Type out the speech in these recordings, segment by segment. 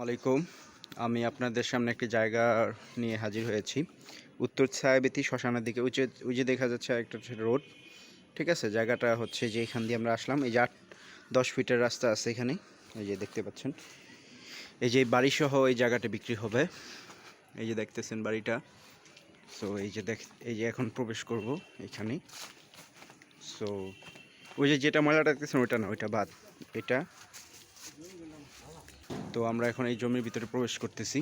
আলাইকুম। আমি আপনাদের সামনে একটি জায়গা নিয়ে হাজির হয়েছি। উত্তর ছায়াবীথি শ্মশানের দিকে ওই যে দেখা যাচ্ছে একটা রোড। ঠিক আছে, জায়গাটা হচ্ছে যে এখান দিয়ে আমরা আসলাম। এই যে 8-10 ফিটের রাস্তা আছে এখানে, এই যে দেখতে পাচ্ছেন। এই যে বাড়িসহ এই জায়গাটা বিক্রি হবে। এই যে দেখতেছেন বাড়িটা। সো এই যে এখন প্রবেশ করব এখানে। সো ওই যে যেটা ময়লাটা দেখতেছেন ওইটা না, ওইটা বাদ, এটা। তো আমরা এখন এই জমির ভিতরে প্রবেশ করতেছি।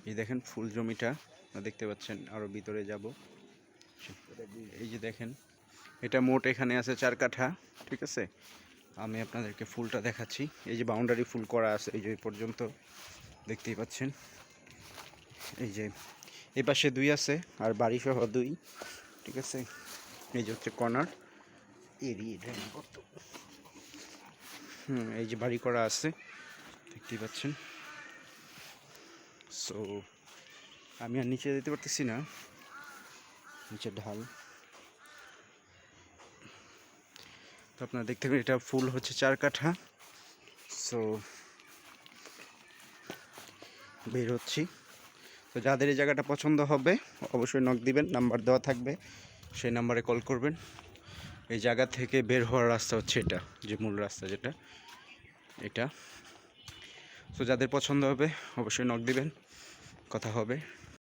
এই দেখেন ফুল জমিটা দেখতে পাচ্ছেন, আরও ভিতরে যাব। এই যে দেখেন, এটা মোট এখানে আছে 4 কাঠা। ঠিক আছে, আমি আপনাদেরকে ফুলটা দেখাচ্ছি। এই যে বাউন্ডারি ফুল করা আছে এই যে পর্যন্ত, দেখতেই পাচ্ছেন। এই যে এই পাশে 2 আছে আর বাড়ি সহ 2। ঠিক আছে, এই যে হচ্ছে কর্নার এরিয়া। এই যে বাড়ি করা আছে, দেখতেই পাচ্ছেন। সো আমি আর নিচে যেতে পারতেছি না, নিচে ঢাল। তো আপনারা দেখতে পাবেন এটা ফুল হচ্ছে 4 কাঠা। সো বের হচ্ছি। তো যাদের এই জায়গাটা পছন্দ হবে অবশ্যই নক দিবেন, নাম্বার দেওয়া থাকবে, সেই নাম্বারে কল করবেন। এই জায়গা থেকে বের হওয়ার রাস্তা হচ্ছে এটা, যে মূল রাস্তা যেটা, এটা। তো যাদের পছন্দ হবে অবশ্যই নক দিবেন, কথা হবে।